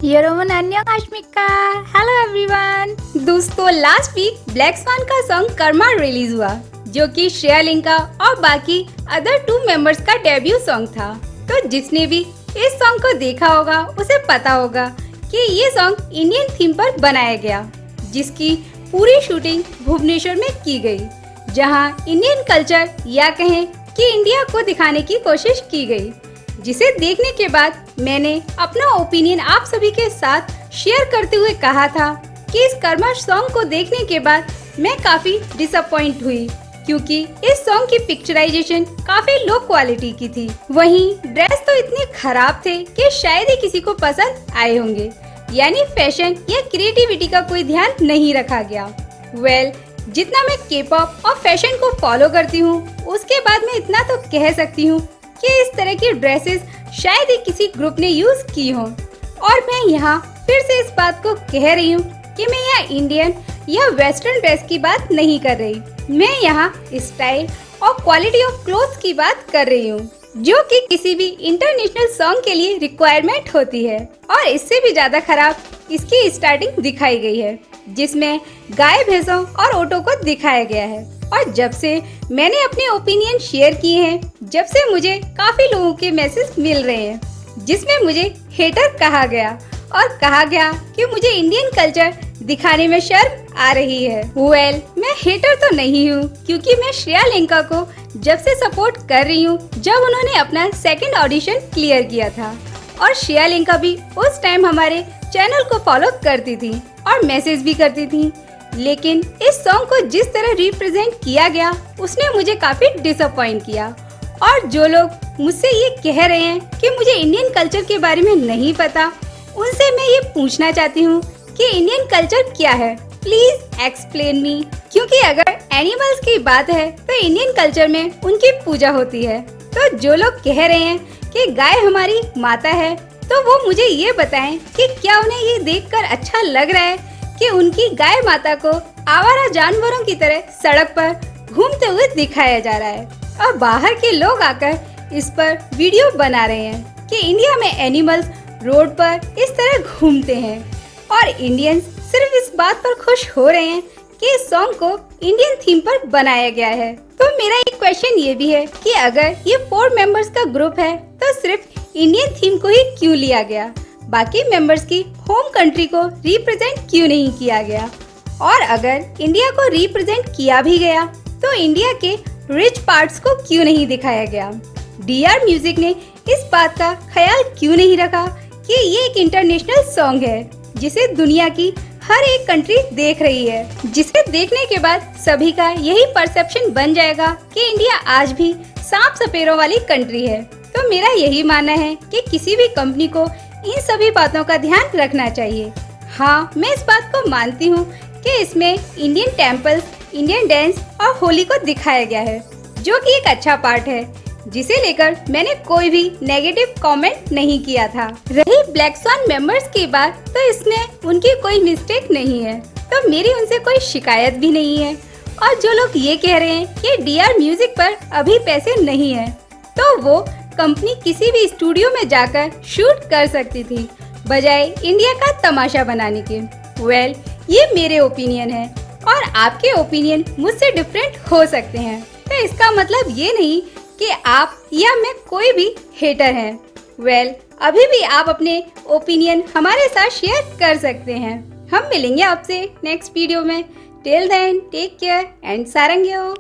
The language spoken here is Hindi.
यरोमन अन्यकाश्मिका। Hello everyone. दोस्तों लास्ट वीक ब्लैक स्वान का सॉन्ग कर्मा रिलीज हुआ, जो कि श्रेया लिंका और बाकी अदर 2 मेंबर्स का डेब्यू सॉन्ग था। तो जिसने भी इस सॉन्ग को देखा होगा उसे पता होगा कि ये सॉन्ग इंडियन थीम पर बनाया गया, जिसकी पूरी शूटिंग भुवनेश्वर में की गई, जहां इंडियन कल्चर या कहें कि इंडिया को दिखाने की कोशिश की गई। जिसे देखने के बाद मैंने अपना ओपिनियन आप सभी के साथ शेयर करते हुए कहा था कि इस कर्मा सॉन्ग को देखने के बाद मैं काफी डिसअपॉइंट हुई, क्योंकि इस सॉन्ग की पिक्चराइजेशन काफी लो क्वालिटी की थी। वहीं ड्रेस तो इतने खराब थे कि शायद ही किसी को पसंद आए होंगे, यानी फैशन या क्रिएटिविटी का कोई ध्यान नहीं रखा गया। जितना मैं के-पॉप और फैशन को फॉलो करती हूँ, उसके बाद मैं इतना तो कह सकती हूँ कि इस तरह की ड्रेसेस शायद ही किसी ग्रुप ने यूज की हो। और मैं यहाँ फिर से इस बात को कह रही हूँ कि मैं यहाँ इंडियन या वेस्टर्न ड्रेस की बात नहीं कर रही, मैं यहाँ स्टाइल और क्वालिटी ऑफ क्लोथ्स की बात कर रही हूँ, जो कि किसी भी इंटरनेशनल सॉन्ग के लिए रिक्वायरमेंट होती है। और इससे भी ज्यादा खराब इसकी स्टार्टिंग दिखाई गई है, जिसमें गाय भैंसों और ऑटो को दिखाया गया है। और जब से मैंने अपने ओपिनियन शेयर किए हैं, जब से मुझे काफी लोगों के मैसेज मिल रहे हैं, जिसमें मुझे हेटर कहा गया और कहा गया कि मुझे इंडियन कल्चर दिखाने में शर्म आ रही है। मैं हेटर तो नहीं हूँ, क्योंकि मैं श्रेया लिंका को जब से सपोर्ट कर रही हूँ, जब उन्होंने अपना सेकंड ऑडिशन क्लियर किया था। और श्रेया लिंका भी उस टाइम हमारे चैनल को फॉलो करती थी और मैसेज भी करती थी, लेकिन इस सॉन्ग को जिस तरह रिप्रेजेंट किया गया, उसने मुझे काफी डिसअपॉइंट किया। और जो लोग मुझसे ये कह रहे हैं कि मुझे इंडियन कल्चर के बारे में नहीं पता, उनसे मैं ये पूछना चाहती हूँ कि इंडियन कल्चर क्या है, प्लीज एक्सप्लेन मी। क्योंकि अगर एनिमल्स की बात है तो इंडियन कल्चर में उनकी पूजा होती है। तो जो लोग कह रहे हैं कि गाय हमारी माता है, तो वो मुझे ये बताएं कि क्या उन्हें ये देखकर अच्छा लग रहा है कि उनकी गाय माता को आवारा जानवरों की तरह सड़क पर घूमते हुए दिखाया जा रहा है, और बाहर के लोग आकर इस पर वीडियो बना रहे हैं कि इंडिया में एनिमल्स रोड पर इस तरह घूमते हैं। और इंडियंस सिर्फ इस बात पर खुश हो रहे हैं कि इस सॉन्ग को इंडियन थीम पर बनाया गया है। तो मेरा एक क्वेश्चन ये भी है कि अगर ये 4 मेंबर्स का ग्रुप है, तो सिर्फ इंडियन थीम को ही क्यों लिया गया, बाकी मेंबर्स की होम कंट्री को रिप्रेजेंट क्यों नहीं किया गया? और अगर इंडिया को रिप्रेजेंट किया भी गया, तो इंडिया के रिच पार्ट्स को क्यों नहीं दिखाया गया? डीआर म्यूजिक ने इस बात का ख्याल क्यों नहीं रखा कि ये एक इंटरनेशनल सॉन्ग है, जिसे दुनिया की हर एक कंट्री देख रही है, जिसे देखने के बाद सभी का यही परसेप्शन बन जाएगा कि इंडिया आज भी सांप सपेरों वाली कंट्री है। तो मेरा यही मानना है कि किसी भी कंपनी को इन सभी बातों का ध्यान रखना चाहिए। हाँ, मैं इस बात को मानती हूँ कि इसमें इंडियन टेम्पल्स, इंडियन डांस और होली को दिखाया गया है, जो कि एक अच्छा पार्ट है, जिसे लेकर मैंने कोई भी नेगेटिव कमेंट नहीं किया था। रही ब्लैक स्वान मेंबर्स की बात, तो इसमें उनकी कोई मिस्टेक नहीं है, तो मेरी उनसे कोई शिकायत भी नहीं है। और जो लोग ये कह रहे हैं कि डीआर म्यूजिक पर अभी पैसे नहीं है, तो वो कंपनी किसी भी स्टूडियो में जाकर शूट कर सकती थी, बजाय इंडिया का तमाशा बनाने के। ये मेरे ओपिनियन है, और आपके ओपिनियन मुझसे डिफरेंट हो सकते हैं, तो इसका मतलब ये नहीं कि आप या मैं कोई भी हेटर हैं। अभी भी आप अपने ओपिनियन हमारे साथ शेयर कर सकते हैं। हम मिलेंगे आपसे नेक्स्ट वीडियो में। Till then take care and सारंग्यो।